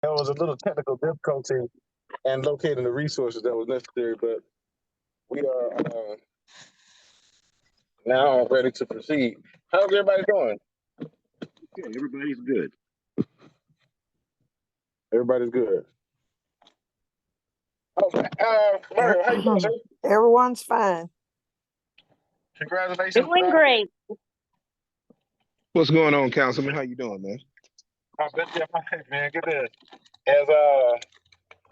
There was a little technical difficulty in locating the resources that was necessary, but we are now ready to proceed. How's everybody doing? Okay, everybody's good. Everybody's good. Okay, Murray, how you doing, sir? Everyone's fine. Congratulations. Doing great. What's going on, Councilman? How you doing, man? I'm good, man. Good to has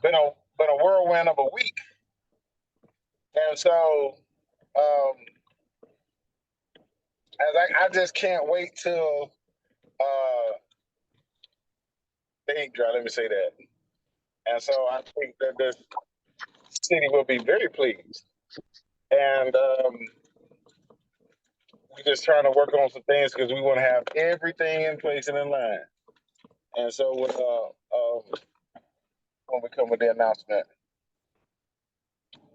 been a whirlwind of a week, and so as I just can't wait till the ink dry. Let me say that, and so I think that the city will be very pleased, and we're just trying to work on some things because we want to have everything in place and in line, and so when we come with the announcement,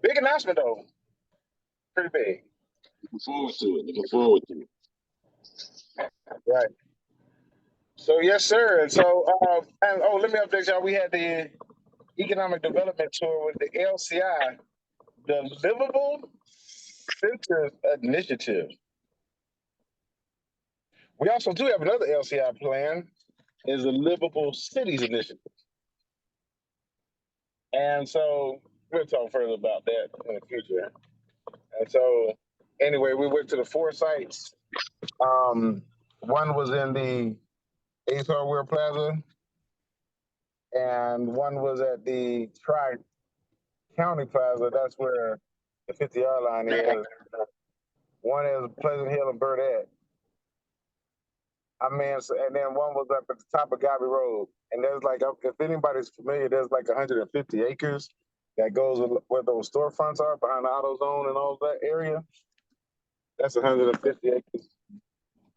big announcement though, pretty big. Looking forward to it. Looking forward to it. Right. So yes, sir. And so and let me update y'all. We had the economic development tour with the LCI, the Livable Centers Initiative. We also do have another LCI plan, is the Livable Cities Initiative. And so we'll talk further about that in the future. And so anyway, we went to the 4 sites. One was in the Ace Hardware Plaza, and one was at the Tri-County Plaza. That's where the 50-yard line is. One is Pleasant Hill and Burdette. And then one was up at the top of Gabby Road. And there's like, if anybody's familiar, there's like 150 acres that goes where those storefronts are behind the AutoZone and all that area. That's 150 acres.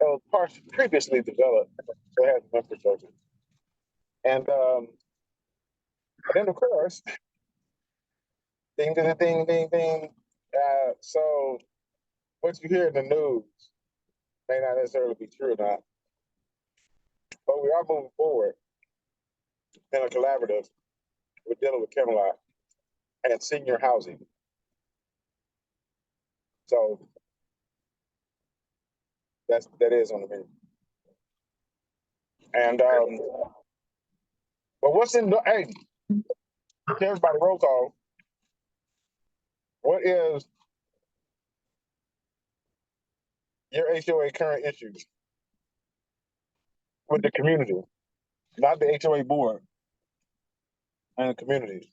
It was previously developed. It has infrastructure. And then of course, ding, ding, ding, ding, ding. So what you hear in the news may not necessarily be true or not, but we are moving forward in a collaborative. We're dealing with Camelot and senior housing. So that is on the menu. And but what's in the hey, everybody roll call. What is your HOA current issues with the community? Not the HOA board and the communities.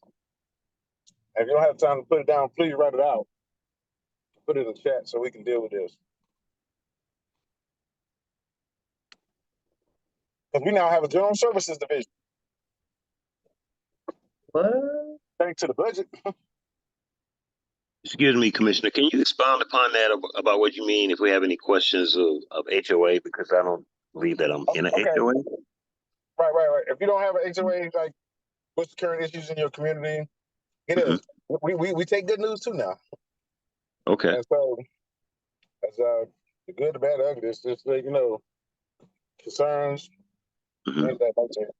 If you don't have time to put it down, please write it out. Put it in the chat so we can deal with this. Because we now have a general services division. What? Thanks to the budget. Excuse me, Commissioner. Can you expound upon that about what you mean if we have any questions of HOA? Because I don't believe that I'm in an HOA. Right. If you don't have an HOA, like what's the current issues in your community? It is. We take good news too now. Okay. And so as the good, the bad, the ugly, it's just like, concerns, things that nature.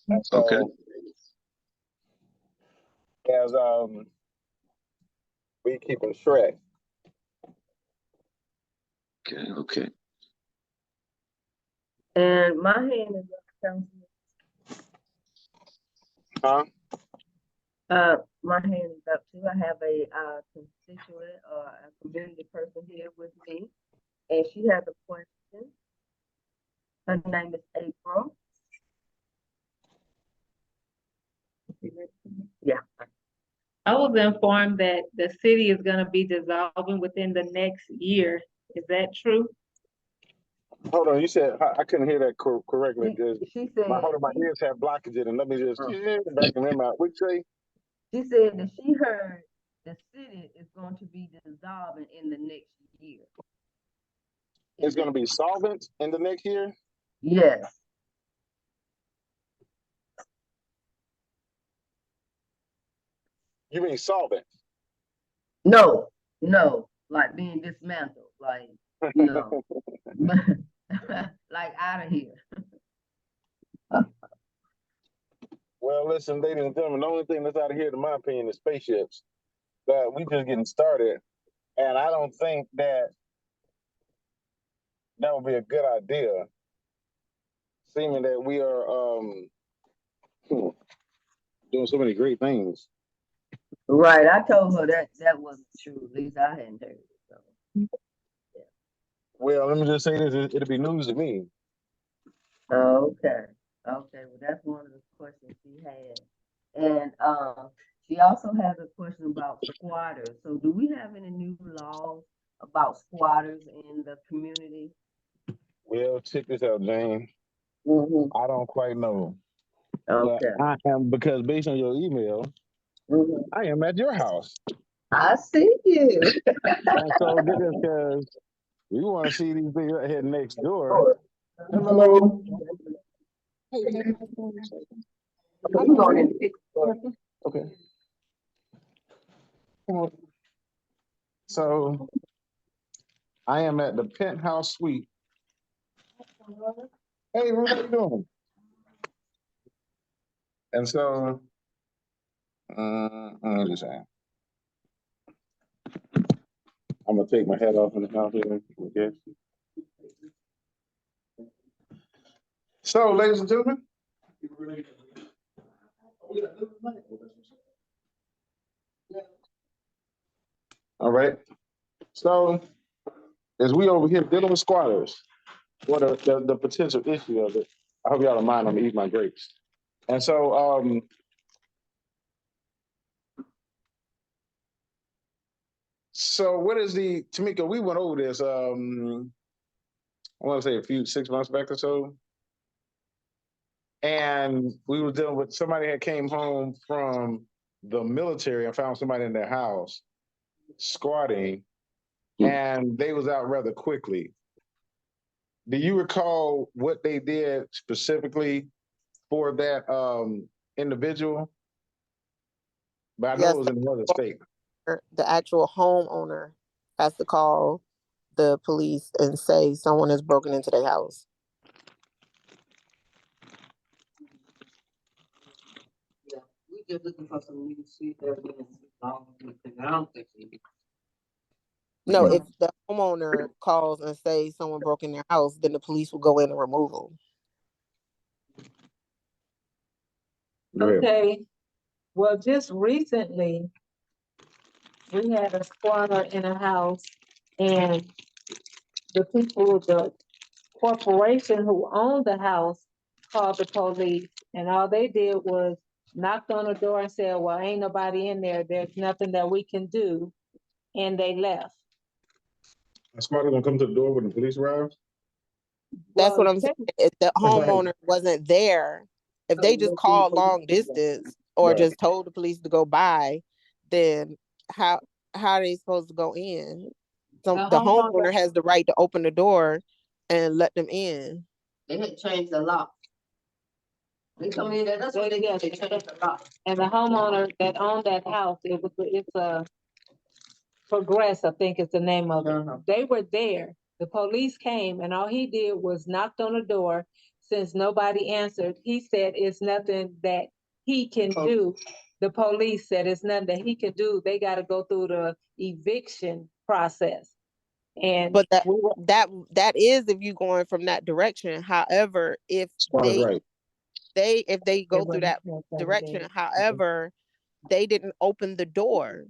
And so Okay. as we keep in track. Okay. And my hand is up, Councilman. Huh? My hand is up too. I have a constituent or a community person here with me, and she has a question. Her name is April. Yeah. I was informed that the city is going to be dissolving within the next year. Is that true? Hold on, you said I couldn't hear that correctly. She said my ears have blockage in it. Let me just back them out. What'd you say? She said that she heard the city is going to be dissolving in the next year. It's going to be solvent in the next year? Yes. You mean solvent? No, like being dismantled, like, like out of here. Well, listen, ladies and gentlemen, the only thing that's out of here, in my opinion, is spaceships. But we just getting started, and I don't think that would be a good idea. Seeming that we are doing so many great things. Right, I told her that wasn't true, at least I hadn't heard it, so. Well, let me just say this, it'll be news to me. Okay, well, that's one of the questions she had. And, she also has a question about squatters. So do we have any new laws about squatters in the community? Well, check this out, Jane. Mm-hmm. I don't quite know. Okay. But I am, because based on your email, Mm-hmm. I am at your house. I see you. And so because we want to see these things right here next door. Hello. Hey, Okay, you going in the picture. okay. Come on. So I am at the penthouse suite. Hey, what are you doing? And so, I'm just saying, I'm gonna take my head off in the house here. Okay. So, ladies and gentlemen. All right. So, as we over here dealing with squatters, what are the potential issue of it? I hope y'all don't mind. I'm gonna eat my grapes. And so, so what is the, Tamika, we went over this, I want to say 6 months back or so. And we were dealing with somebody that came home from the military and found somebody in their house squatting, and they was out rather quickly. Do you recall what they did specifically for that individual? But I know Yes, it was in another state. the actual homeowner has to call the police and say someone has broken into their house. Yeah, we just looking for some new shit that I don't think we. No, if the homeowner calls and say someone broke in their house, then the police will go in and remove them. Okay, well, just recently, we had a squatter in a house, and the people, the corporation who owned the house called the police, and all they did was knocked on the door and said, well, ain't nobody in there, there's nothing that we can do, and they left. A squatter gonna come to the door when the police arrive? That's what Well, I'm saying. If the homeowner wasn't there, if they just called long distance or just told the police to go by, then how are they supposed to go in? So the homeowner has the right to open the door and let them in. They had changed the lock. They come in there, that's what they got, they changed the lock. And the homeowner that owned that house, it's a Progress, I think is the name of it. They were there. The police came, and all he did was knocked on the door. Since nobody answered, he said it's nothing that he can do. The police said it's nothing that he can do. They got to go through the eviction process. And but that is if you're going from that direction. However, if they go through that direction, however, they didn't open the door.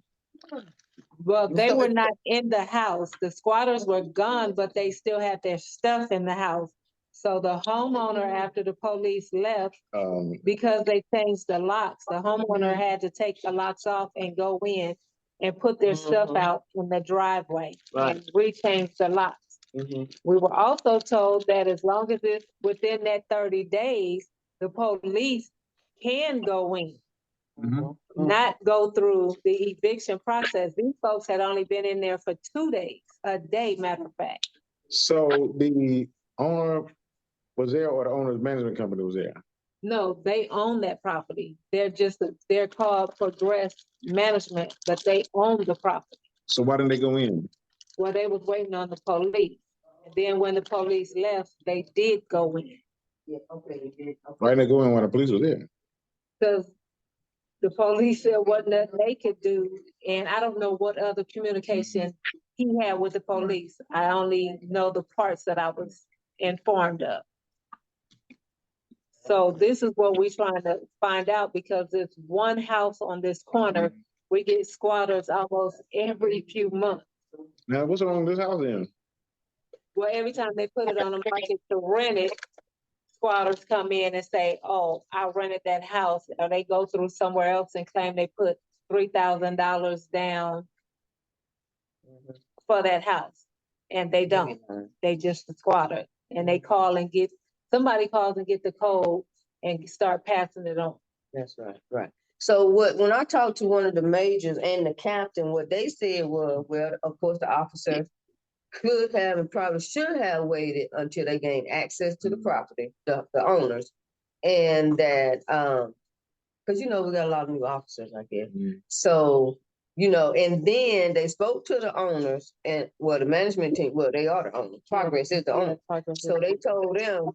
Well, they were not in the house. The squatters were gone, but they still had their stuff in the house. So the homeowner, after the police left, because they changed the locks, the homeowner had to take the locks off and go in and put their stuff out in the driveway and rechange the locks. We were also told that as long as it's within that 30 days, the police can go in. Not go through the eviction process. These folks had only been in there for 2 days, a day, matter of fact. So the owner was there, or the owner's management company was there? No, they own that property. They're called Progress Management, but they own the property. So why didn't they go in? Well, they was waiting on the police. And then when the police left, they did go in. Yeah, okay, they did. Okay. Why didn't they go in when the police was there? Cause the police said wasn't nothing they could do, and I don't know what other communication he had with the police. I only know the parts that I was informed of. So this is what we're trying to find out, because there's one house on this corner, we get squatters almost every few months. Now, what's wrong with this house then? Well, every time they put it on the market to rent it, squatters come in and say, oh, I rented that house, or they go through somewhere else and claim they put $3,000 down for that house. And they don't, they just a squatter, and they call and get, somebody calls and get the code and start passing it on. That's right, right. So when I talked to one of the majors and the captain, what they said was, well, of course, the officer could have and probably should have waited until they gained access to the property, the owners. And that, because, we got a lot of new officers, I guess. So, and then they spoke to the owners and, well, the management team, well, they are the owners. Progress is the owner. So they told them,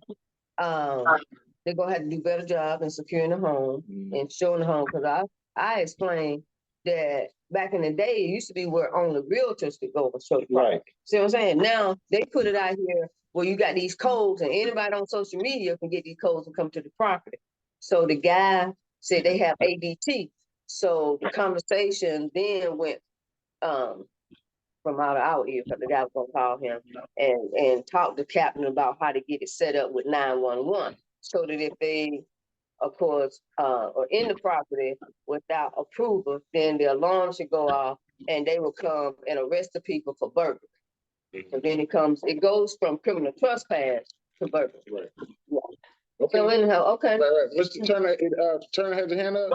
they're gonna have to do a better job in securing the home and showing the home. Because I explained that back in the day, it used to be where only realtors could go and show the property. Right. See what I'm saying? Now they put it out here where you got these codes, and anybody on social media can get these codes and come to the property. So the guy said they have ADT. So the conversation then went from out of our ear, because the guy was gonna call him and talk to captain about how to get it set up with 911. So that if they, of course, are in the property without approval, then the alarm should go off and they will come and arrest the people for burglary. And then it goes from criminal trespass to burglary. Yeah. Okay. So anyhow, okay. Right. Mr. Turner has a hand up.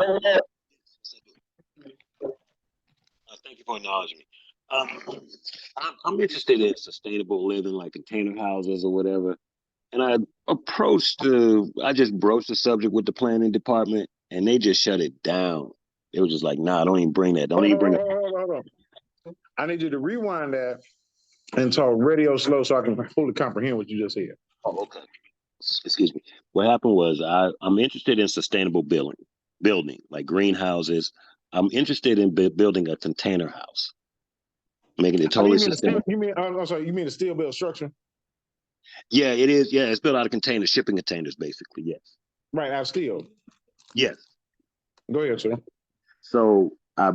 Thank you for acknowledging me. I'm interested in sustainable living, like container houses or whatever. And I just broached the subject with the planning department, and they just shut it down. It was just like, nah, don't even bring that. Don't even bring it. Hold on. I need you to rewind that and talk radio slow so I can fully comprehend what you just said. Oh, okay. Excuse me. What happened was I'm interested in sustainable building like greenhouses. I'm interested in building a container house, making it totally sustainable. I'm sorry, you mean a steel built structure? Yeah, it is. Yeah, it's built out of containers, shipping containers, basically. Yes. Right, out of steel. Yes. Go ahead, sir. So I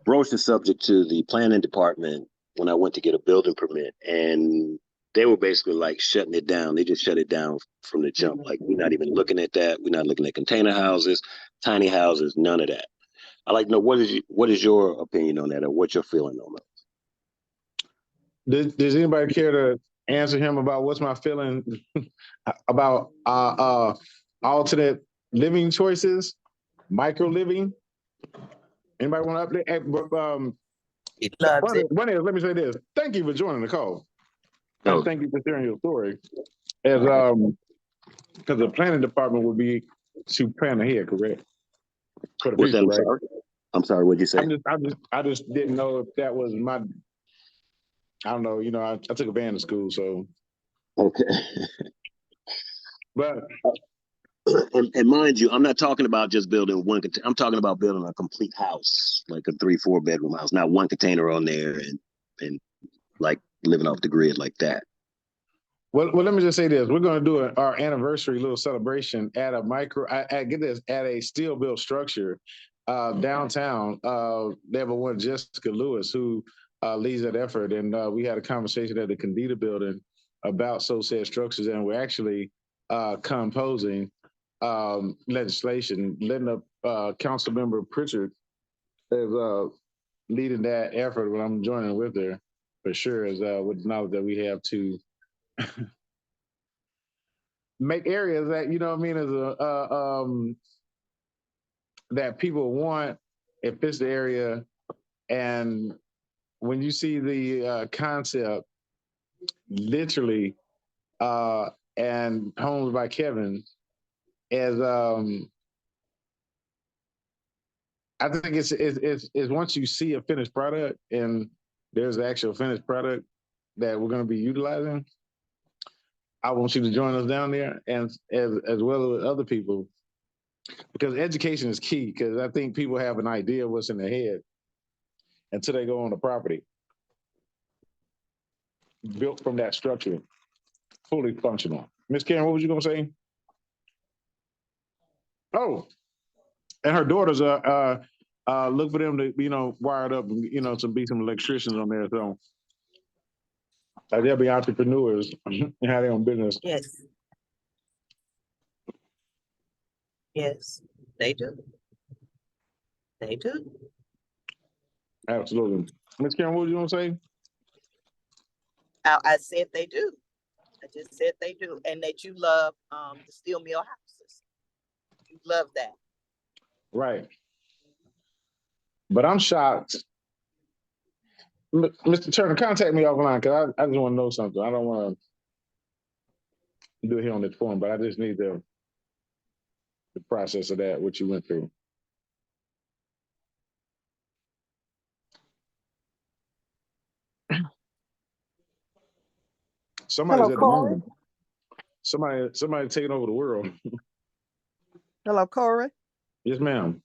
broached the subject to the planning department when I went to get a building permit, and they were basically like shutting it down. They just shut it down from the jump. Like, we're not even looking at that. We're not looking at container houses, tiny houses, none of that. I like to know what is your opinion on that, or what you're feeling on that? Does anybody care to answer him about what's my feeling about alternate living choices, micro living? Anybody want to update? He loves it. One is, let me say this. Thank you for joining the call. No. Thank you for sharing your story. As because the planning department would be to plan ahead, correct? For the What's people, that? right? I'm sorry. What'd you say? I just didn't know if that was my. I don't know. I took a band in school, so. Okay. But. And mind you, I'm not talking about just building one. I'm talking about building a complete house, like a 3-4 bedroom house, not one container on there and like living off the grid like that. Well, let me just say this: we're going to do our anniversary little celebration at at a steel built structure downtown. Level 1 Jessica Lewis, who leads that effort, and we had a conversation at the Condita building about said structures, and we're actually composing legislation. Letting up Councilmember Pritchard is leading that effort. When I'm joining with her, for sure, is with the knowledge that we have to. Make areas that is that people want. It fits the area, and when you see the concept, literally, and Homes by Kevin, as I think it's once you see a finished product and there's the actual finished product that we're going to be utilizing. I want you to join us down there, and as well as other people, because education is key. Because I think people have an idea of what's in their head until they go on the property, built from that structure, fully functional. Miss Karen, what was you gonna say? Oh, and her daughters look for them to wired up and to be some electricians on there. So they'll be entrepreneurs and have their own business. Yes. Yes, they do. They do. Absolutely. Miss Karen, what was you gonna say? I said they do. I just said they do, and that you love the steel mill houses. You love that. Right. But I'm shocked. Mr. Turner, contact me offline because I just want to know something. I don't want to do it here on this forum, but I just need the process of that, what you went through. Somebody's Hello, at the Corey. moon. Somebody taking over the world. Hello, Corey. Yes, ma'am.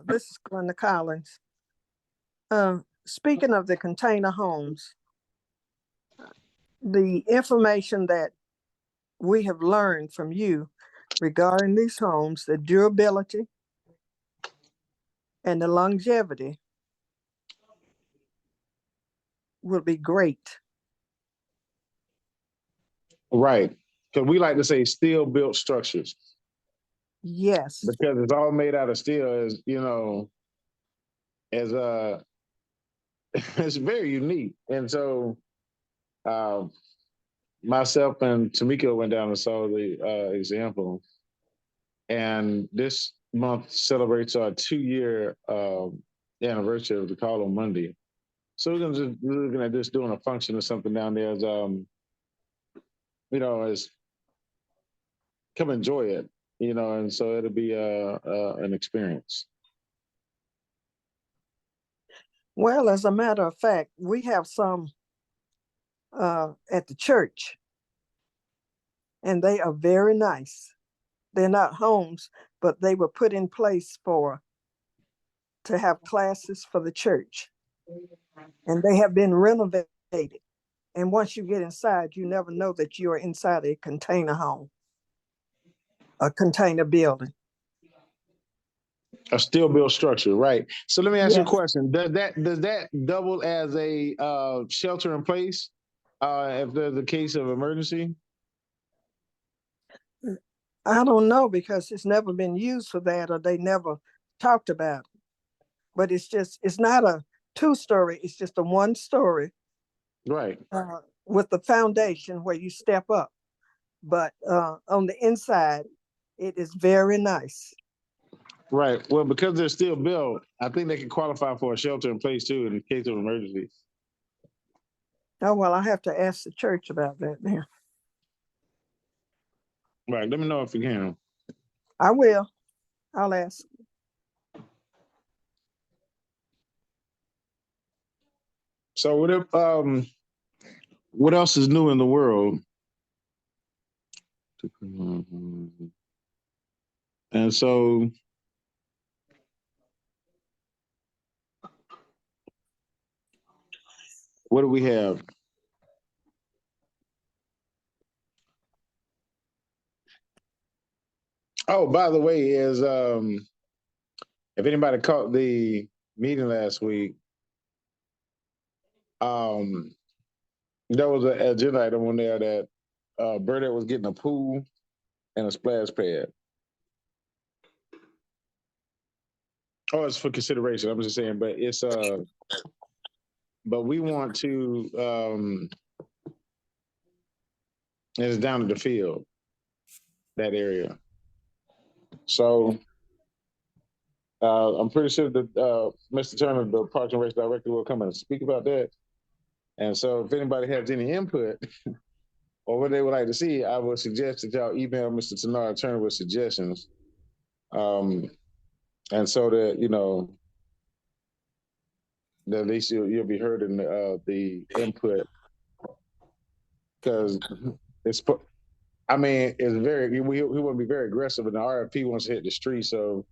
This is Glenda Collins. Speaking of the container homes, the information that we have learned from you regarding these homes, the durability and the longevity will be great. Right. Because we like to say steel built structures. Yes. Because it's all made out of steel, it's very unique. And so myself and Tamika went down and saw the example. And this month celebrates our 2-year anniversary of the call on Monday. So we're looking at this doing a function or something down there as as come enjoy it, and so it'll be an experience. Well, as a matter of fact, we have some at the church, and they are very nice. They're not homes, but they were put in place to have classes for the church. And they have been renovated. And once you get inside, you never know that you are inside a container home, a container building. A steel built structure, right? So let me ask you a Yes. question: Does that double as a shelter in place if there's a case of emergency? I don't know, because it's never been used for that, or they never talked about it. But it's not a 2-story, it's just a 1-story. Right. With the foundation where you step up. But on the inside, it is very nice. Right. Well, because they're still built, I think they can qualify for a shelter in place too in case of emergency. Oh, well, I have to ask the church about that now. Right. Let me know if you can. I will. I'll ask. So what else is new in the world? And so what do we have? Oh, by the way, if anybody caught the meeting last week, there was an agenda item on there that Burdette was getting a pool and a splash pad. Oh, it's for consideration. I'm just saying, but but we want to it's down to the field, that area. So I'm pretty sure that Mr. Turner, the Parks and Rec Director, will come and speak about that. And so if anybody has any input or what they would like to see, I would suggest that y'all email Mr. Tenard Turner with suggestions. And so that, that at least you'll be heard in the input, because I mean, it's very, he want to be very aggressive, and the RFP wants to hit the street, so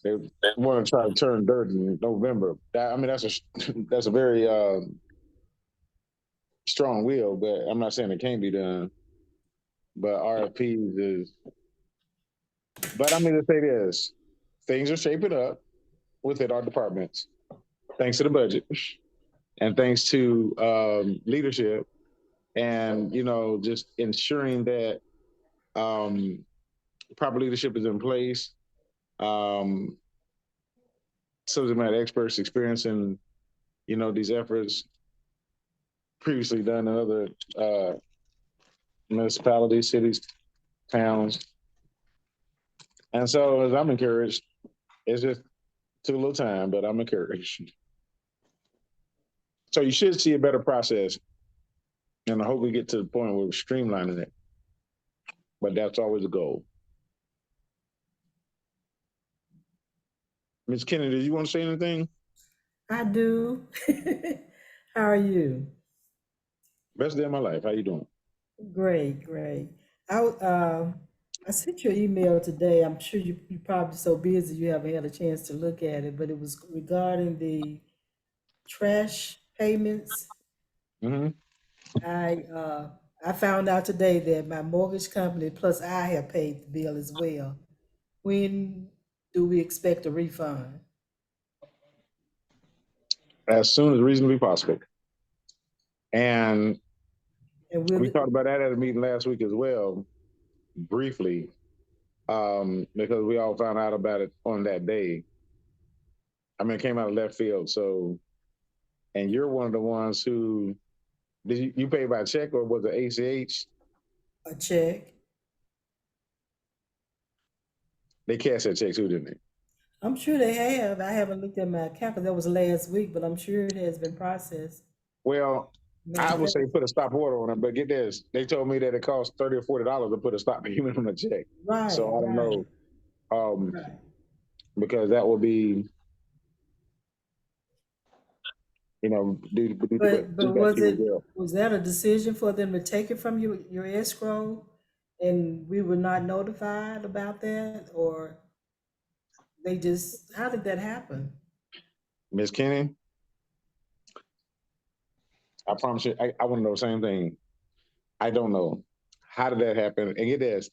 they want to try to turn dirt in November. I mean, that's that's a very strong will, but I'm not saying it can't be done. But RFPs is, but I'm going to say this: things are shaping up within our departments, thanks to the budget, and thanks to leadership, and just ensuring that proper leadership is in place. Um, Subject matter experts experiencing, these efforts previously done in other municipalities, cities, towns. And so as I'm encouraged, it's just took a little time, but I'm encouraged. So you should see a better process. And I hope we get to the point where we're streamlining it. But that's always a goal. Ms. Kennedy, do you want to say anything? I do. How are you? Best day of my life. How you doing? Great, great. I sent you an email today. I'm sure you're probably so busy you haven't had a chance to look at it, but it was regarding the trash payments. Mm-hmm. I found out today that my mortgage company plus I have paid the bill as well. When do we expect a refund? As soon as reasonably possible. And And we will talked about that at a meeting last week as well, briefly, because we all found out about it on that day. I mean, it came out of left field. So, and you're one of the ones who, did you pay by check or was it ACH? a check? They cashed that check too, didn't they? I'm sure they have. I haven't looked at my account because that was last week, but I'm sure it has been processed. Well, Been I would say paid. put a stop order on it, but get this. They told me that it costs $30 or $40 to put a stop payment on a check. Right, So I don't right, know, um, right. because that will be, But do that to your bill. was that a decision for them to take it from your escrow, and we were not notified about that, or they just how did that happen? Ms. Kenny, I promise you, I want to know the same thing. I don't know. How did that happen? And get this,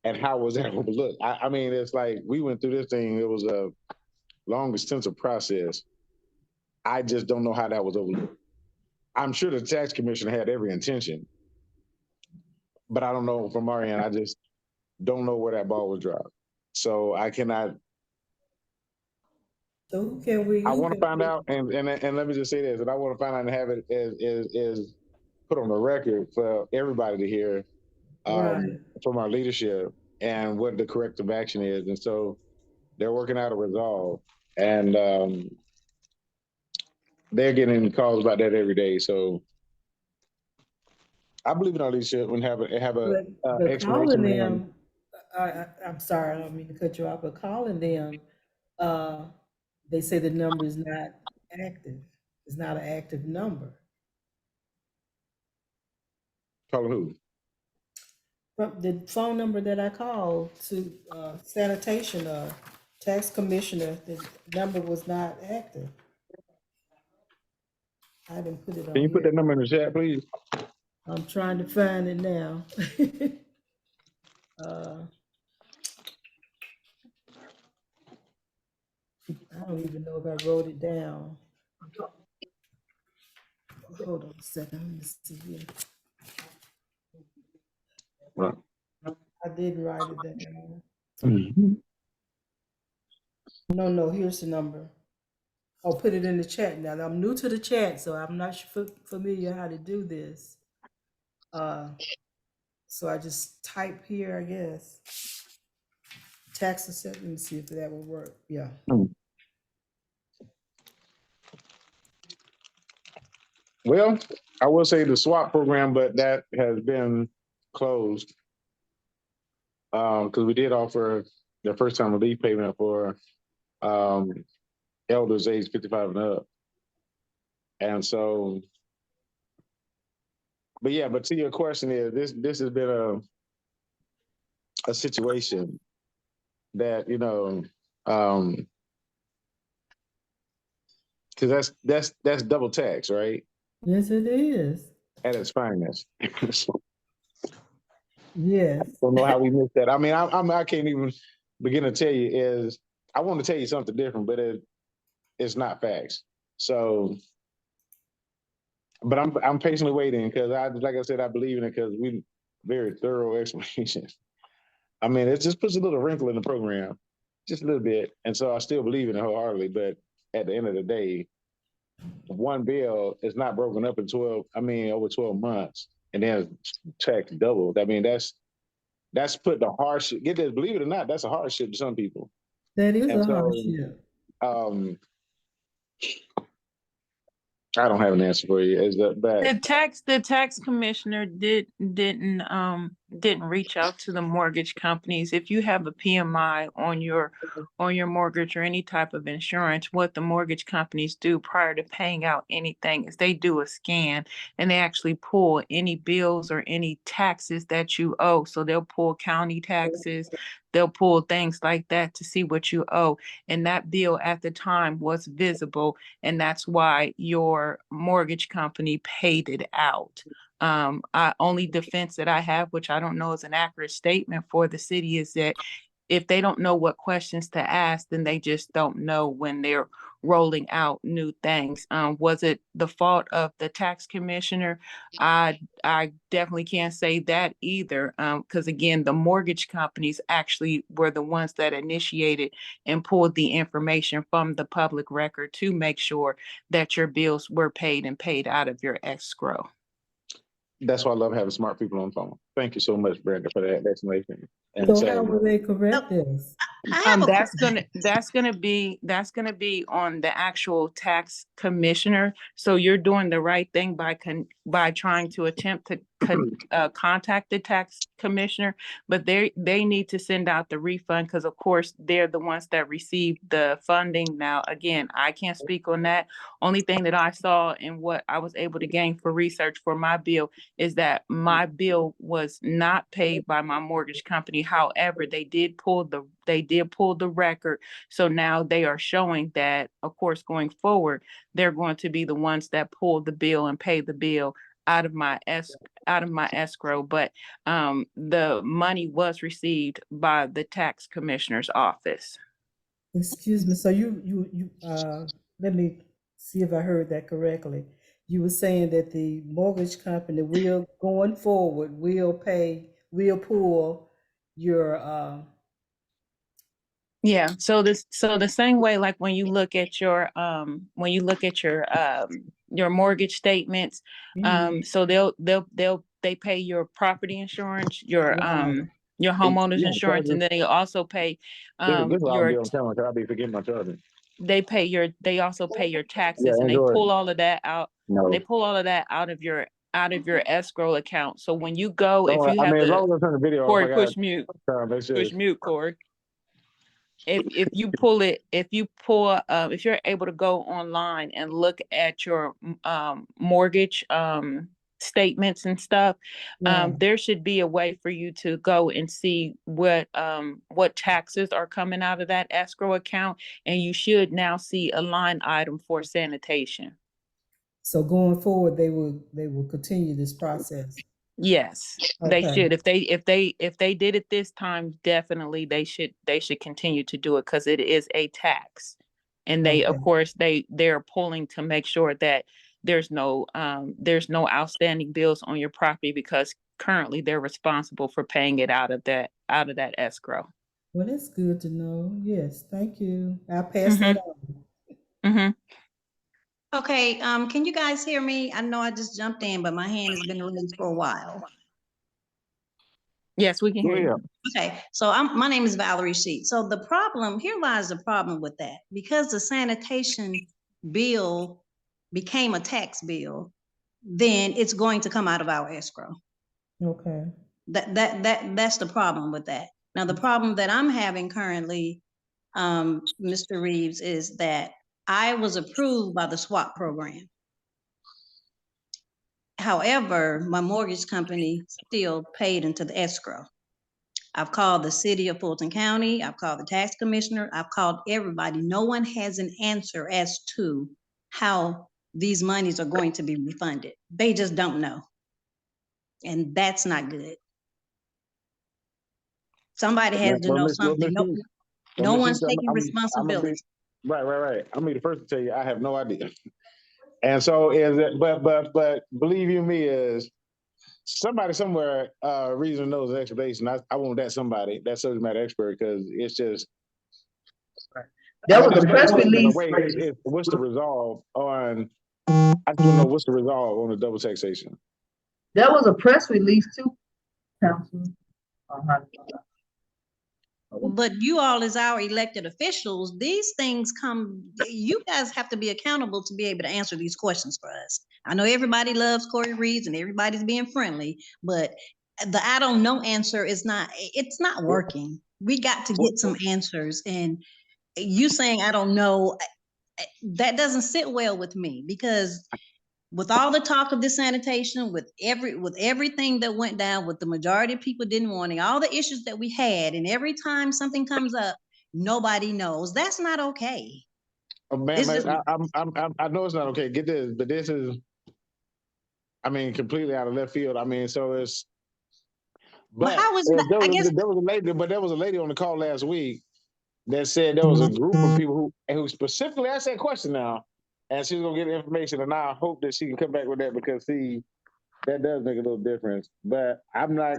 and how was that overlooked? I mean, it's like we went through this thing. It was a long, extensive process. I just don't know how that was overlooked. I'm sure the tax commissioner had every intention, but I don't know from our end. I just don't know where that ball was dropped. So I cannot. So I who want to can find we out, and let me just say this, and I want to find out and have it is put on the record for everybody to hear right? from our leadership and what the corrective action is. And so they're working out a resolve, and they're getting calls about that every day. So I believe in our leadership and have a But explanation calling on. them, I'm sorry, I don't mean to cut you off, but calling them, uh, they say the number is not active. It's not an active number. Calling who? From the phone number that I called to sanitation tax commissioner, the number was not active. I didn't put it Can on you put here. that number in the chat, please? I'm trying to find it now. uh, I don't even know if I wrote it down. Hold on a second. Let me see here. Right. I didn't write it down. Mhm. No, here's the number. I'll put it in the chat now. I'm new to the chat, so I'm not familiar how to do this. So I just type here, I guess. Tax assessment. Let me see if that will work. Yeah. Well, I will say the swap program, but that has been closed because we did offer the first time relief payment for um, elders age 55 and up. And so, but yeah, but to your question is this has been a situation that, because that's double tax, right? Yes, it is. At its finest. So Yes. I don't know how we missed that. I mean, I can't even begin to tell you. I want to tell you something different, but it's not facts. So, but I'm patiently waiting because like I said, I believe in it because we very thorough explanation. I mean, it just puts a little wrinkle in the program, just a little bit, and so I still believe in it wholeheartedly. But at the end of the day, one bill is not broken up in over 12 months, and then tax doubled. I mean, that's putting a hardship. Get this, believe it or not, that's a hardship to some people. That is And a so, hardship. I don't have an answer for you. Is that The tax commissioner didn't reach out to the mortgage companies. If you have a PMI on your mortgage or any type of insurance, what the mortgage companies do prior to paying out anything is they do a scan and they actually pull any bills or any taxes that you owe. So they'll pull county taxes, they'll pull things like that to see what you owe. And that bill at the time was visible, and that's why your mortgage company paid it out. Only defense that I have, which I don't know is an accurate statement for the city, is that if they don't know what questions to ask, then they just don't know when they're rolling out new things. Was it the fault of the tax commissioner? I definitely can't say that either, because again, the mortgage companies actually were the ones that initiated and pulled the information from the public record to make sure that your bills were paid and paid out of your escrow. that's why I love having smart people on the phone. Thank you so much, Brenda, for that explanation. And So how will they correct this? That's gonna be on the actual tax commissioner. So you're doing the right thing by trying to attempt to contact the tax commissioner, but they need to send out the refund because of course they're the ones that receive the funding. Now, again, I can't speak on that. Only thing that I saw and what I was able to gain for research for my bill is that my bill was not paid by my mortgage company. However, they did pull the record. So now they are showing that, of course, going forward, they're going to be the ones that pull the bill and pay the bill out of my escrow. But the money was received by the tax commissioner's office. Excuse me. So you let me see if I heard that correctly. You were saying that the mortgage company will going forward will pull your Yeah. So the same way, like when you look at your mortgage statements, so they pay your property insurance, your homeowner's insurance, and then they also pay this is why I'll your be on camera because I'll be forgetting my charger. they also pay your Yeah, taxes, and they Android. pull all of that out. No. They pull all of that out of your escrow account. So when you go, if you I have mean, as the long as I turn the video off, Corey, I got push mute, Corey. If you pull, if you're able to go online and look at your mortgage statements and stuff, there should be a way for you to go and see what taxes are coming out of that escrow account, and you should now see a line item for sanitation. so going forward they will continue this process. Yes, they Okay. should. If they did it this time, definitely they should continue to do it because it is a tax. And they, of Okay. course, they're pulling to make sure that there's no outstanding bills on your property because currently they're responsible for paying it out of that escrow. Well, that's good to know. Yes, thank you. I'll pass that on. Mm-hmm. Okay, can you guys hear me? I know I just jumped in, but my hand has been raised for a while. Yes, we can hear you. Okay, so my name is Valerie Sheet. So here lies the problem with that. Because the sanitation bill became a tax bill, then it's going to come out of our escrow. Okay. That's the problem with that. Now, the problem that I'm having currently, Mr. Reeves, is that I was approved by the SWAP program. However, my mortgage company still paid into the escrow. I've called the city of Fulton County. I've called the tax commissioner. I've called everybody. No one has an answer as to how these monies are going to be refunded. They just don't know. And that's not good. Somebody has to know something. No one's taking responsibility. Right. I'm gonna be the first to tell you I have no idea. And so is it, but believe you me, is somebody somewhere reason knows the explanation. I want that somebody, that subject matter expert, because it's just That was a press release. What's the resolve on? I just want to know what's the resolve on the double taxation. That was a press release too, Councilman. But you all, as our elected officials, these things you guys have to be accountable to be able to answer these questions for us. I know everybody loves Corey Reeves and everybody's being friendly, but the I don't know answer it's not working. We got to get some answers, and you saying I don't know, that doesn't sit well with me, because with all the talk of this sanitation, with everything that went down, with the majority of people didn't want it, all the issues that we had, and every time something comes up, nobody knows. That's not okay. Oh, man, I know it's not okay. Get this, but this is, I mean, completely out of left field. I mean, so it's. But how is that? I guess there was a lady on the call last week that said there was a group of people who specifically asked that question now. And she's gonna get the information, and I hope that she can come back with that, because see, that does make a little difference. But I'm not,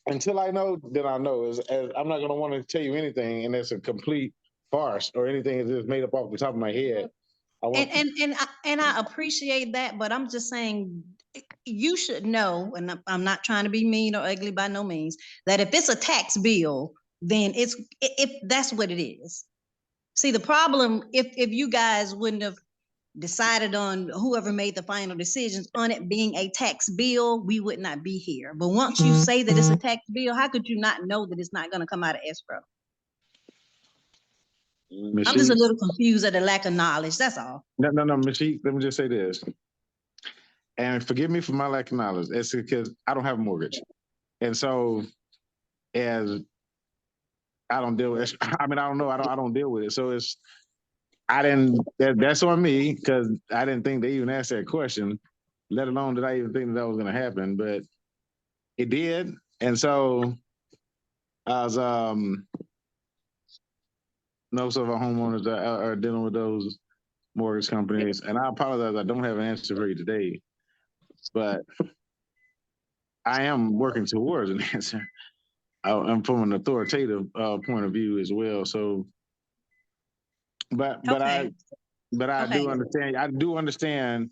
until I know, then I know. As I'm not gonna want to tell you anything, and it's a complete farce or anything is just made up off the top of my head. And I appreciate that, but I'm just saying you should know, and I'm not trying to be mean or ugly by no means, that if it's a tax bill, then if that's what it is. See, the problem, if you guys wouldn't have decided on, whoever made the final decisions on it being a tax bill, we would not be here. But once you say that it's a tax bill, how could you not know that it's not going to come out of escrow? I'm just a little confused at the lack of knowledge. That's all. No, Michelle, let me just say this. And forgive me for my lack of knowledge. It's because I don't have a mortgage. And so as I don't deal with it. I mean, I don't know. I don't deal with it. So that's on me, because I didn't think they even asked that question, let alone did I even think that was going to happen, but it did. And so I was, most of our homeowners are dealing with those mortgage companies. And I apologize, I don't have an answer for you today, but I am working towards an answer. I'm from an authoritative point of view as well. So, but I do understand. I do understand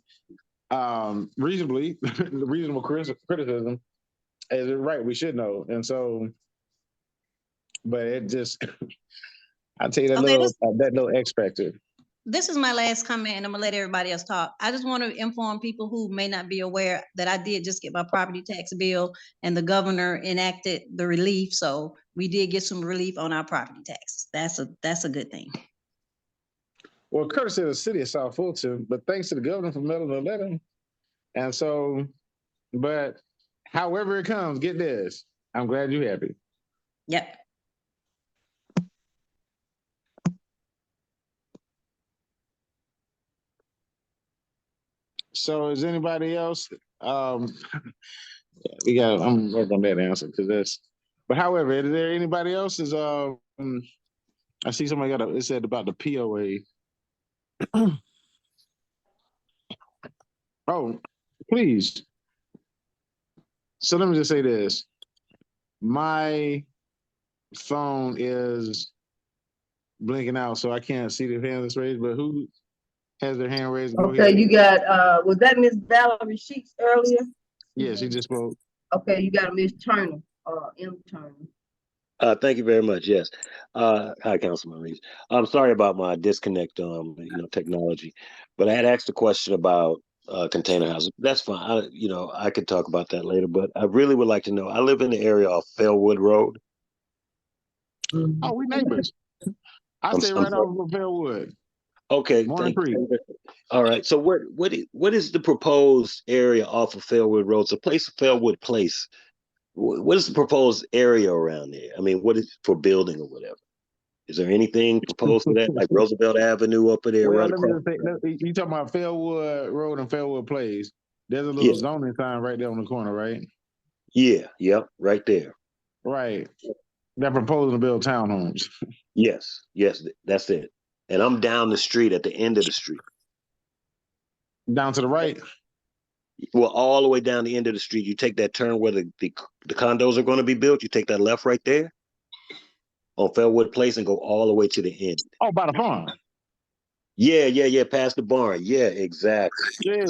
reasonable criticism. Is it right? We should know. And so, but it just, I'll tell you that little X factor. This is my last comment, and I'm gonna let everybody else talk. I just want to inform people who may not be aware that I did just get my property tax bill, and the governor enacted the relief. So we did get some relief on our property taxes. That's a good thing. Well, courtesy of the city of South Fulton, but thanks to the governor for mailing the letter. And so, but however it comes, get this. I'm glad you're happy. Yep. So is anybody else? I'm working on that answer, because that's, but however, is there anybody else I see somebody it said about the POA. Oh, please. So let me just say this. My phone is blinking out, so I can't see the hand that's raised, but who has their hand raised? Okay, you got, was that Miss Valerie Sheets earlier? Yeah, she just spoke. Okay, you got Miss Turner, M. Turner. Thank you very much. Yes. Hi, Councilman Reeves. I'm sorry about my disconnect technology, but I had asked a question about container houses. That's fine. I could talk about that later, but I really would like to know. I live in the area off Fairwood Road. Oh, we neighbors. I stay right off of Brentwood. Okay, thank you. All right. So what is the proposed area off of Fairwood Road? It's a place, Fairwood Place. what is the proposed area around there? I mean, what is for building or whatever? Is there anything proposed for that, like Roosevelt Avenue up there, Well, right let me across? just say, you talking about Fairwood Road and Fairwood Place. There's a Yeah, little zoning sign right there on the corner, right? yeah, yep, right there. Right. They're proposing to build townhomes. Yes, yes, that's it. And I'm down the street at the end of the street. Down to the right. Well, all the way down the end of the street. You take that turn where the condos are going to be built. You take that left right there on Fairwood Place and go all the way to the end. Oh, by the farm. Yeah, past the barn. Yeah, exactly. Yeah.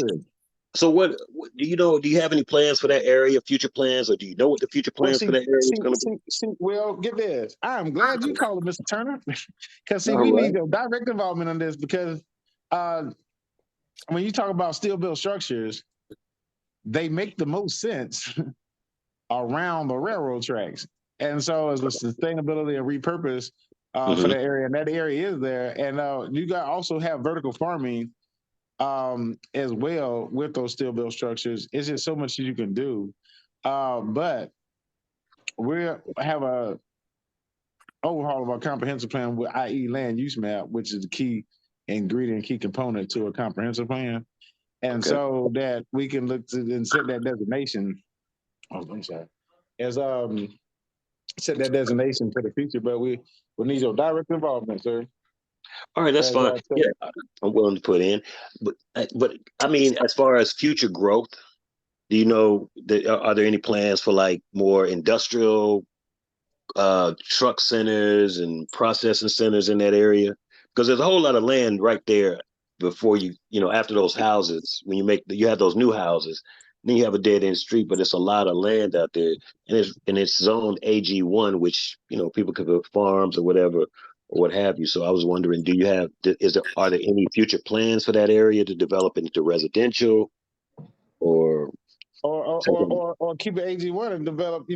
So what do you know? Do you have any plans for that area, future plans, or do you know what the future Well, plans for that area is going to be? well, get this. I'm glad you called it, Mr. Turner. Because see, All we right. need a direct involvement on this because when you talk about steel built structures, they make the most sense around the railroad tracks. And so as a sustainability and repurpose for that area, and that area is there. And you got also have vertical farming as well with those steel built structures. It's just so much you can do. But we have a overhaul of our comprehensive plan with i.e. land use map, which is the key ingredient, key component to a comprehensive plan. And Okay. so that we can look to and set that designation. Oh, I'm sorry. As set that designation for the future, but we need your direct involvement, sir. All right, that's As, fine. Yeah, I'm willing to put in, but I mean, as far as future growth, do you know that are there any plans for like more industrial truck centers and processing centers in that area? Because there's a whole lot of land right there before after those houses, when you have those new houses, then you have a dead end street, but it's a lot of land out there, and it's zoned AG1, which people could put farms or whatever or what have you. So I was wondering, are there any future plans for that area to develop into residential or or keep it AG1 and develop,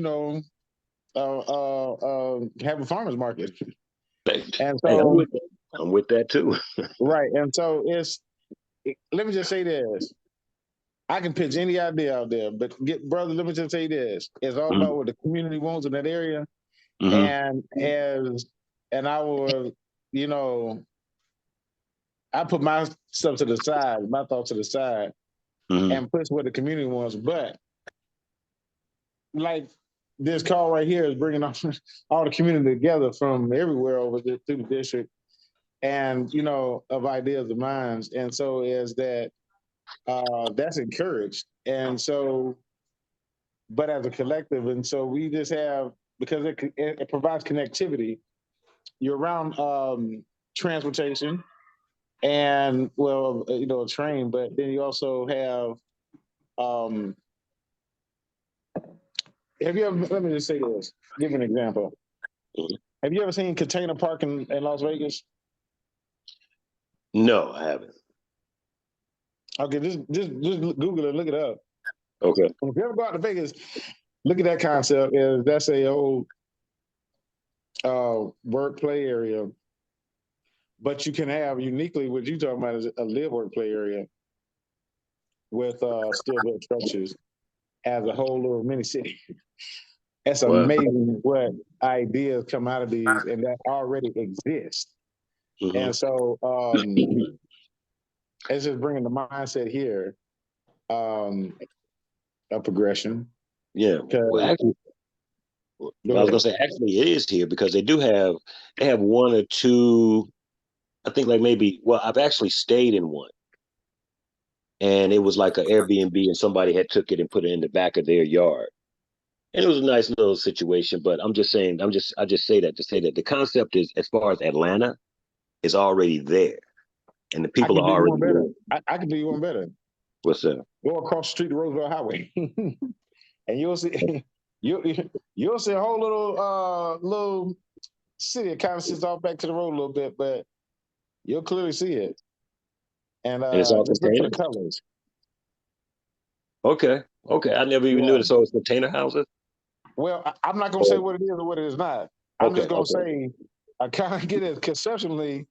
have a farmer's market. And Hey, so I'm with that too. right. And so let me just say this. I can pitch any idea out there, but brother, let me just say this. It's all about what the community wants in that area. And I will, I put my stuff to the side, my thoughts to the side, and push what the community wants. But like this call right here is bringing all the community together from everywhere through the district, and of ideas of minds. And so is that that's encouraged. And so, but as a collective, and so we just have, because it provides connectivity. You're around transportation and a train, but then you also have you ever, let me just say this, give an example. Have you ever seen Container Park in Las Vegas? No, I haven't. Okay, just Google it, look it up. Okay. If you ever go out to Vegas, look at that concept. That's a old work play area, but you can have uniquely what you talking about is a live work play area with steel built structures as a whole little mini city. It's amazing what ideas come out of these and that already exist. And so it's just bringing the mindset here of progression. Yeah. Well, actually, I was gonna say actually it is here because they have one or two, I think like maybe, well, I've actually stayed in one. And it was like an Airbnb and somebody had took it and put it in the back of their yard. And it was a nice little situation, but I'm just saying, I just say that to say that the concept is, as far as Atlanta, is already there. And the people are already better. I can do you one better. What's that? Go across the street to Roosevelt Highway. And you'll see you'll see a whole little city. It kind of sits off back to the road a little bit, but you'll clearly see it. And it's all just look for the container? colors. Okay. I never even knew that. So it's container houses? Well, I'm not gonna say what it is or what it is not. I'm just gonna say I kind of get it conceptually.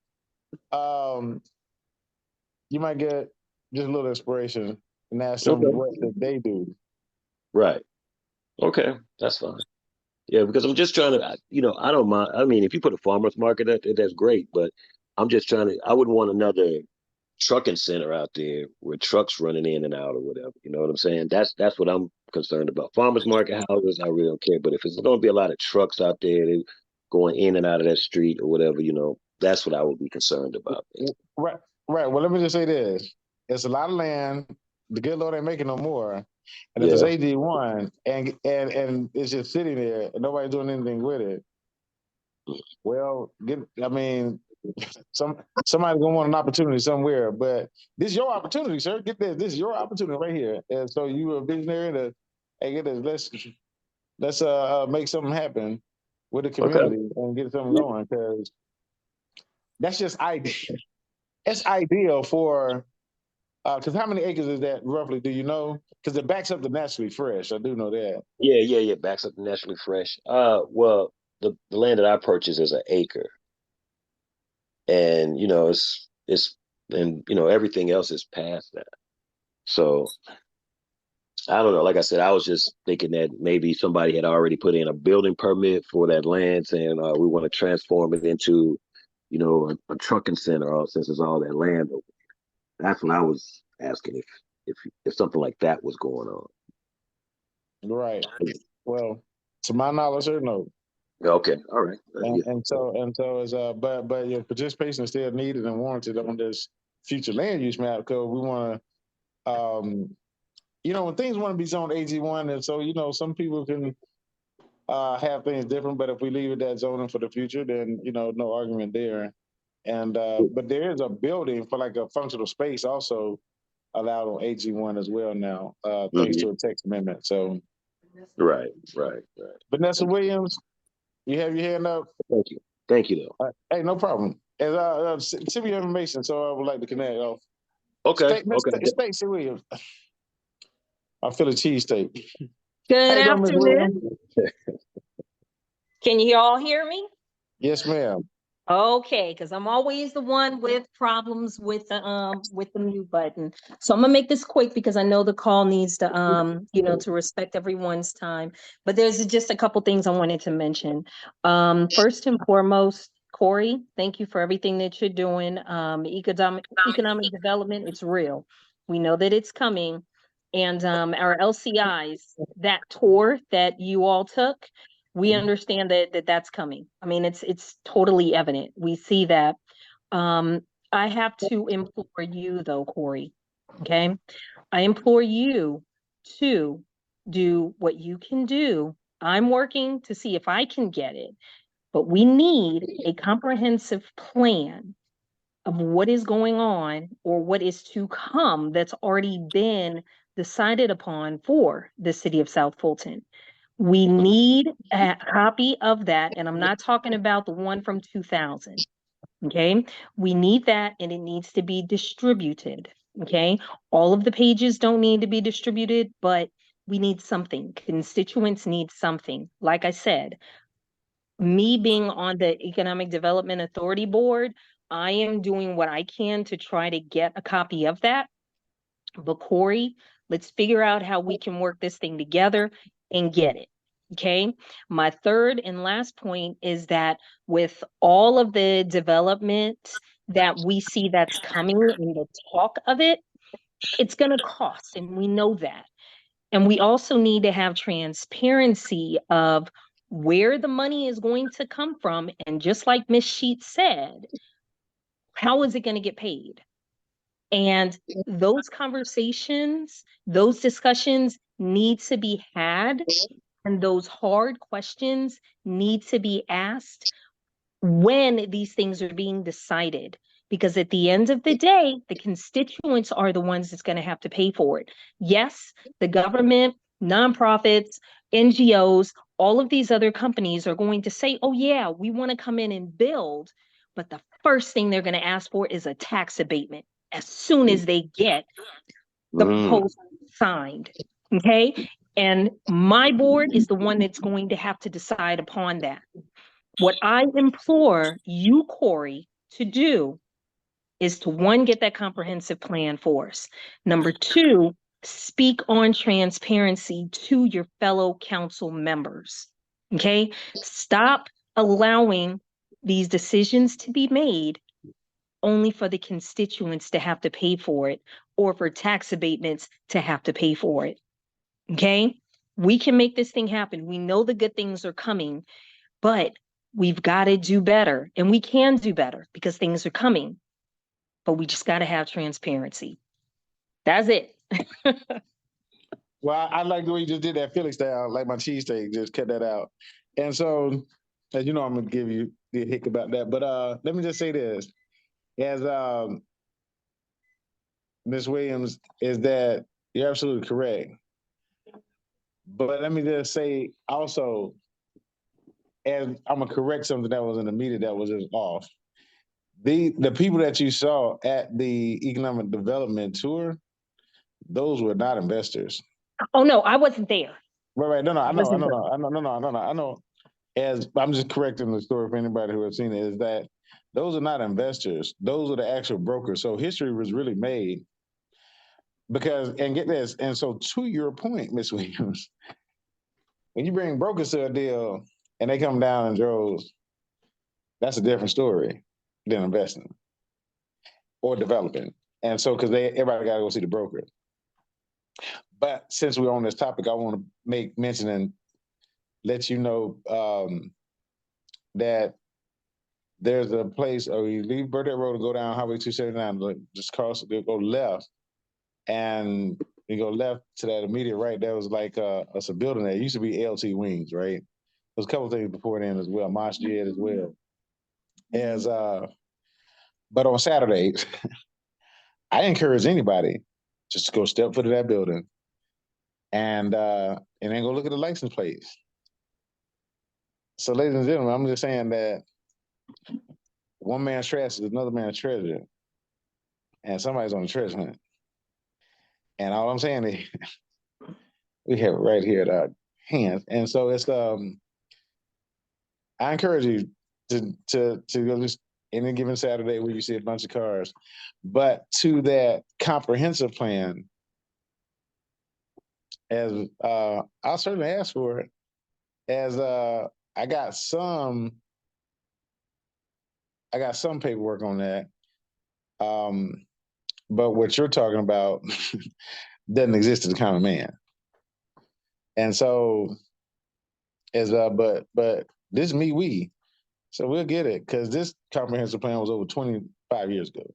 You might get just a little inspiration, and that's some what that they do. Right. Okay, that's fine. Yeah, because I'm just trying to, I don't mind. I mean, if you put a farmer's market that's great, but I'm just trying to, I wouldn't want another trucking center out there where trucks running in and out or whatever. You know what I'm saying? That's what I'm concerned about. Farmers market houses, I really don't care. But if it's going to be a lot of trucks out there they going in and out of that street or whatever, that's what I would be concerned about. Right, right. Well, let me just say this: it's a lot of land. The good Lord ain't making no more. And if it's Yeah. AG1 and it's just sitting there and nobody's doing anything with it, well, somebody's gonna want an opportunity somewhere. But this is your opportunity, sir. Get this. This is your opportunity right here. And so you a visionary to, hey, get this. Let's make something happen with the community and get something going, because that's just ideal. It's ideal for because how many acres is that roughly? Do you know? Because it backs up to Naturally Fresh. I do know that. Yeah. Backs up to Naturally Fresh. Well, the land that I purchased is an acre, and it's and everything else is past that. So I don't know. Like I said, I was just thinking that maybe somebody had already put in a building permit for that land, saying we want to transform it into, a trucking center, since it's all that land over there. That's what I was asking if something like that was going on. Right. Well, to my knowledge, sir, no. Okay. All right. And so is but your participation is still needed and warranted on this future land use map, because we want to when things want to be zoned AG1, and so some people can have things different, but if we leave it that zoning for the future, then no argument there. And but there is a building for like a functional space also allowed on AG1 as well now, thanks to a text amendment. So right. Vanessa Williams, you have your hand up. Thank you though. Hey, no problem. And send me your information, so I would like to connect. Okay. Stacey Williams. I feel a cheesesteak. Good How you doing, Ms. afternoon. Williams? Can you all hear me? Yes, ma'am. Okay, because I'm always the one with problems with the mute button. So I'm gonna make this quick because I know the call needs to to respect everyone's time. But there's just a couple things I wanted to mention. First and foremost, Corey, thank you for everything that you're doing. Economic development, it's real. We know that it's coming. And our LCIs, that tour that you all took, we understand that that's coming. I mean, it's totally evident. We see that. I have to implore you though, Corey. Okay. I implore you to do what you can do. I'm working to see if I can get it, but we need a comprehensive plan of what is going on or what is to come that's already been decided upon for the city of South Fulton. We need a copy of that, and I'm not talking about the one from 2000, okay? We need that, and it needs to be distributed, okay? All of the pages don't need to be distributed, but we need something. Constituents need something. Like I said, me being on the Economic Development Authority Board, I am doing what I can to try to get a copy of that. But Corey, let's figure out how we can work this thing together and get it. Okay. My third and last point is that with all of the development that we see that's coming in the talk of it, it's going to cost, and we know that. And we also need to have transparency of where the money is going to come from. And just like Ms. Sheets said, how is it going to get paid? And those conversations, those discussions need to be had, and those hard questions need to be asked when these things are being decided. Because at the end of the day, the constituents are the ones that's going to have to pay for it. Yes, the government, nonprofits, NGOs, all of these other companies are going to say, oh yeah, we want to come in and build. But the first thing they're going to ask for is a tax abatement as soon as they get the proposal signed. Okay. And my board is the one that's going to have to decide upon that. What I implore you, Corey, to do is to, one, get that comprehensive plan for us. Number two, speak on transparency to your fellow council members. Okay? Stop allowing these decisions to be made only for the constituents to have to pay for it or for tax abatements to have to pay for it. Okay? We can make this thing happen. We know the good things are coming, but we've got to do better, and we can do better because things are coming, but we just got to have transparency. That's it. Well, I like the way you just did that Philly style, like my cheesesteak, just cut that out. And so, as you know, I'm gonna give you the hick about that. But let me just say this. As Ms. Williams, is that you're absolutely correct. But let me just say also, and I'm gonna correct something that was in the media that was just off. The people that you saw at the economic development tour, those were not investors. Oh no, I wasn't there. Right. No, I Wasn't there. know. As I'm just correcting the story for anybody who has seen it, is that those are not investors. Those are the actual brokers. So history was really made because, and get this, and so to your point, Miss Williams, when you bring brokers to a deal and they come down in droves, that's a different story than investing or developing. And so, because everybody got to go see the broker. But since we're on this topic, I want to make mention and let you know that there's a place, or you leave Burdett Road and go down Highway 279, just cross, go left, and you go left to that immediate right. There was like a building there. It used to be LT Wings, right? There's a couple of things before then as well, Mosh Jed as well. But on Saturdays, I encourage anybody just to go step foot in that building and then go look at the license plates. So, ladies and gentlemen, I'm just saying that one man's trash is another man's treasure, and somebody's on the treasure hunt. And all I'm saying is, we have it right here at our hands. And so it's I encourage you to go just any given Saturday where you see a bunch of cars, but to that comprehensive plan, as I'll certainly ask for it, as I got some paperwork on that. But what you're talking about doesn't exist to the common man. And so but this we. So we'll get it, because this comprehensive plan was over 25 years ago.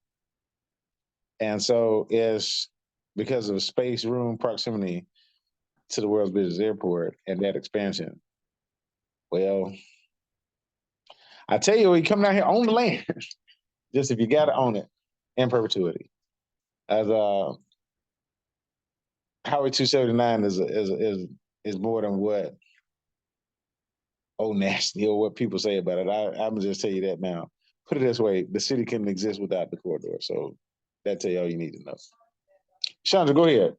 And so it's because of space, room, proximity to the world's busiest airport and that expansion. Well, I tell you, you come down here, own the land. Just if you got to own it in perpetuity. As Highway 279 is more than what nasty or what people say about it. I'm gonna just tell you that now. Put it this way: the city couldn't exist without the corridor. So that tell you all you need to know. Chandra, go ahead.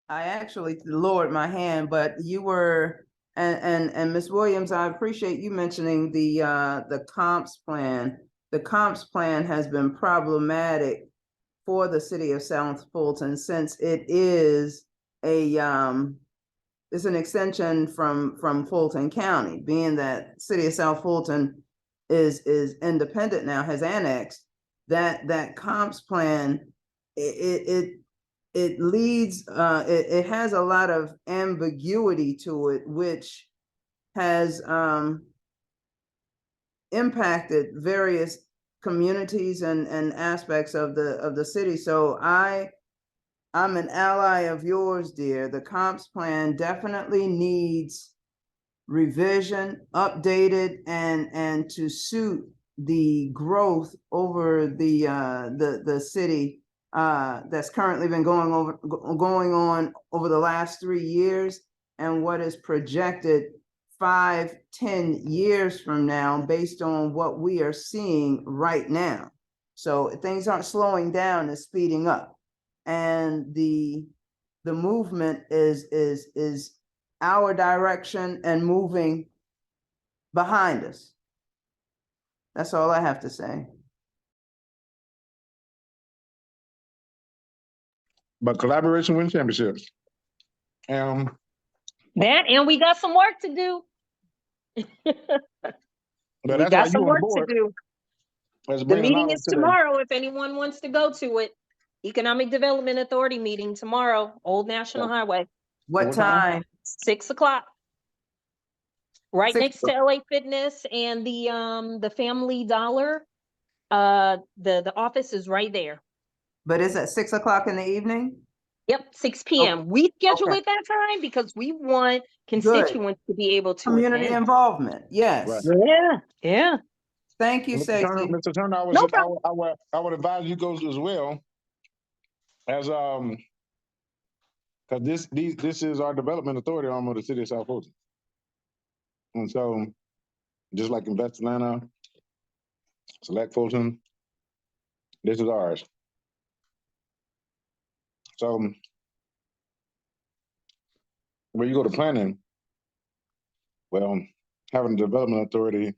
I actually lowered my hand, but you were, and Ms. Williams, I appreciate you mentioning the comps plan. The comps plan has been problematic for the city of South Fulton since it is it's an extension from Fulton County, being that city of South Fulton is independent now, has annexed. That comps plan, it leads, it has a lot of ambiguity to it, which has impacted various communities and aspects of the city. So I'm an ally of yours, dear. The comps plan definitely needs revision, updated, and to suit the growth over the city that's currently been going on over the last 3 years, and what is projected 5-10 years from now based on what we are seeing right now. So things aren't slowing down, it's speeding up. And the movement is our direction and moving behind us. That's all I have to say. But collaboration wins championships. That, and we got some work to do. But We that's why got you some on the work to board. do. Let's The bring the meeting knowledge is to them. tomorrow if anyone wants to go to it. Economic Development Authority meeting tomorrow, Old National Highway, What time? 6 o'clock. Right 6 next to LA Fitness and the Family Dollar. The office is right there. But is it 6 o'clock in the evening? Yep, 6 p.m. We schedule Okay. it that time because we want constituents to be able to Community attend. involvement, yes. Yeah, yeah. Thank you, Mr. Turner, Stacey. Mr. Turner, No problem. I would advise you go as well as because this is our development authority arm of the city of South Fulton. And so just like Invest Atlanta, Select Fulton, this is ours. So when you go to planning, well, having a development authority,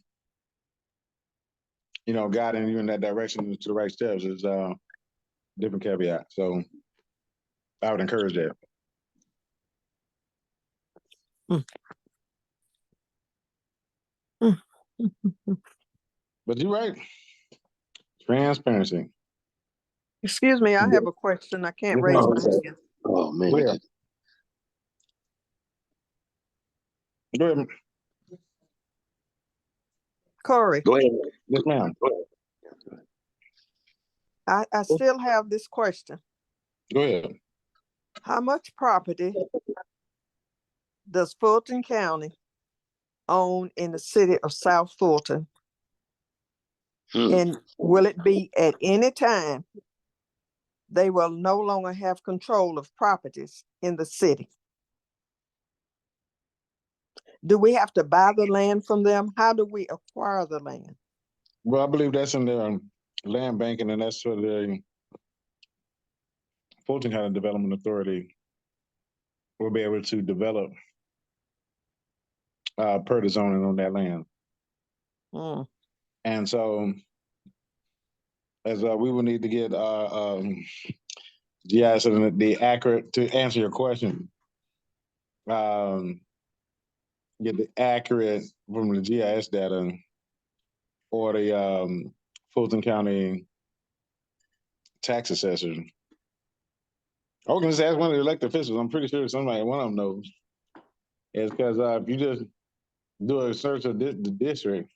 you know, guiding you in that direction to the right steps is different caveat. So I would encourage that. But you're right. Transparency. Excuse me, I have a question. I can't raise Oh, my hand. oh man. Go ahead. Go ahead. Corey, Go ahead. Yes, ma'am. Go ahead. I still have this question. Go ahead. How much property does Fulton County own in the city of South Fulton? And will it be at any time they will no longer have control of properties in the city? Do we have to buy the land from them? How do we acquire the land? Well, I believe that's in their land banking, and that's for the Fulton County Development Authority will be able to develop per the zoning on that land. And so as we will need to get GIS and the accurate, to answer your question, get the accurate from the GIS data or the Fulton County tax assessor. I was gonna say ask one of the elected officials. I'm pretty sure somebody, one of them knows. It's because if you just do a search of the district,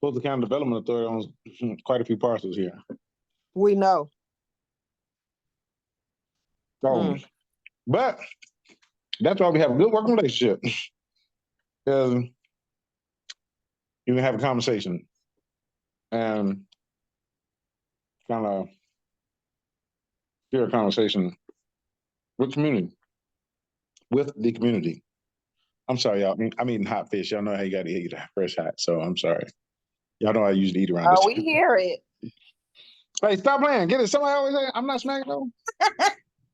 Fulton County Development Authority owns quite a few parcels here. We know. So, but that's why we have a good working relationship. Because you can have a conversation and kind of hear a conversation with the community. I'm sorry, y'all. I'm eating hot fish. Y'all know how you got to eat fresh hot. So I'm sorry. Y'all know I usually eat around this. Oh, we hear it. Hey, stop playing. Get it. Somebody always say, I'm not smacking though.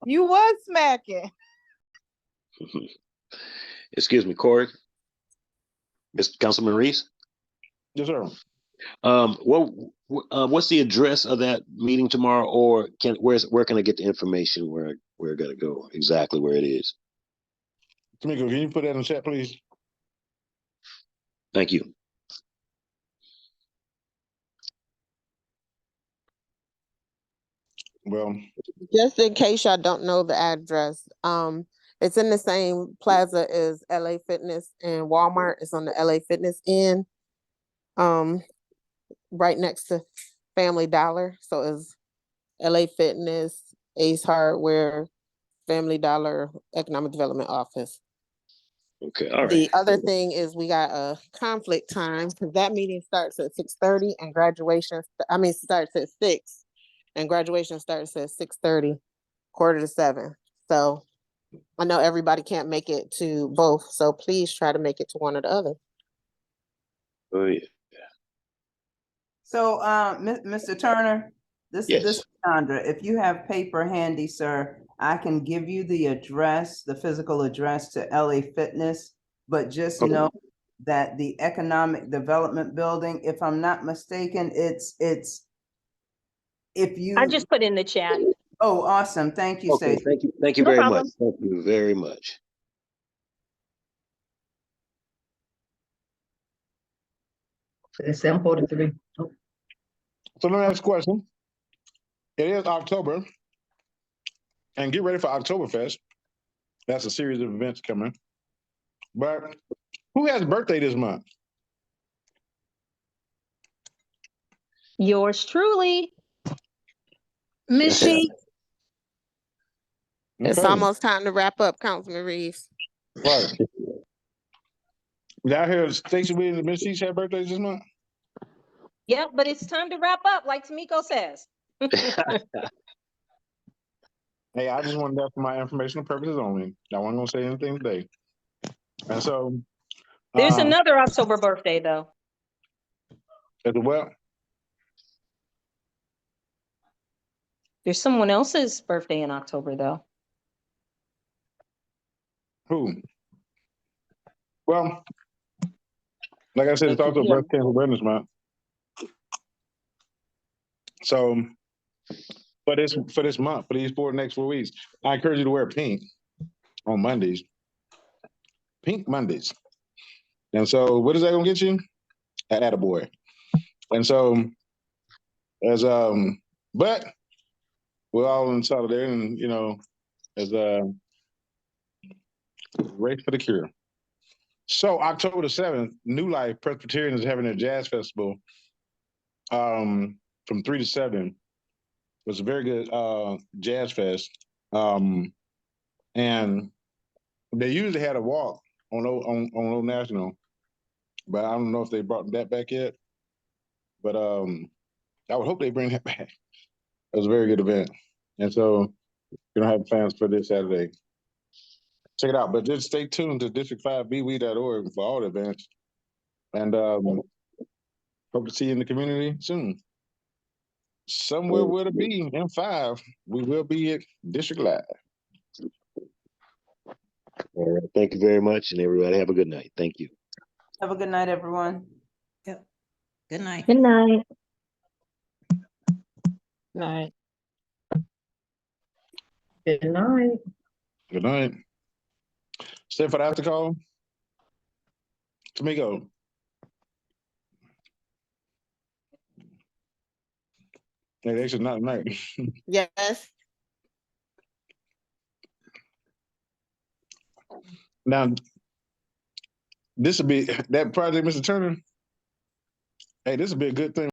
You was smacking. Excuse me, Corey. Mr. Councilman Reese. Yes, sir. What's the address of that meeting tomorrow, or where can I get the information where I gotta go exactly where it is? Tamiko, can you put that in the chat, please? Thank you. Well, just in case y'all don't know the address, it's in the same plaza as LA Fitness and Walmart. It's on the LA Fitness end, right next to Family Dollar. So it's LA Fitness, Ace Hardware, Family Dollar, Economic Development Office. Okay, all right. The other thing is we got a conflict time because that meeting starts at 6:30 and graduation, starts at 6 and graduation starts at 6:30, 6:45. So I know everybody can't make it to both, so please try to make it to one or the other. Oh yeah. So, Mr. Turner, this Yes. is Sandra. If you have paper handy, sir, I can give you the address, the physical address to LA Fitness, but just Okay. know that the Economic Development Building, if I'm not mistaken, it's if you. I just put in the chat. Oh, awesome. Thank you, Okay, Stacy. thank you. Thank you No very problem. much. Thank you very much. It's 7:43. So let me ask a question. It is October, and get ready for Oktoberfest. That's a series of events coming. But who has a birthday this month? Yours truly. Miss Sheets, It's Okay, almost time to wrap up, Councilman Reeves. right. Y'all hear Stacey Williams and Miss Sheets have birthdays this month? Yep, but it's time to wrap up, like Tamiko says. Hey, I just wanted that for my informational purposes only. I wasn't gonna say anything today. And so, There's another October birthday, though. as well, There's someone else's birthday in October, though. who? Well, like I said, it's Thank you, also Jim. Breast Cancer Awareness Month. So, for this month, for these next 4 weeks, I encourage you to wear pink on Mondays. Pink Mondays. And so, what is that gonna get you? An attaboy. And so, as but we're all in solidarity, and as race for the cure. So October the 7th, New Life Presbyterian is having a jazz festival from 3 to 7. It's a very good jazz fest. And they usually had a walk on Old National, but I don't know if they brought that back yet. But I would hope they bring that back. It was a very good event. And so you're gonna have plans for this Saturday. Check it out. But just stay tuned to district5bwe.org for all the events. And hope to see you in the community soon. Somewhere where to be in 5. We will be at District Live. All right. Thank you very much, and everybody have a good night. Thank you. Have a good night, everyone. yep. Good night. Good night. Night. Good night. Good night. Stay for the after call. Tamiko. Hey, actually not tonight. Yes. Now, this will be that project, Mr. Turner. Hey, this will be a good thing.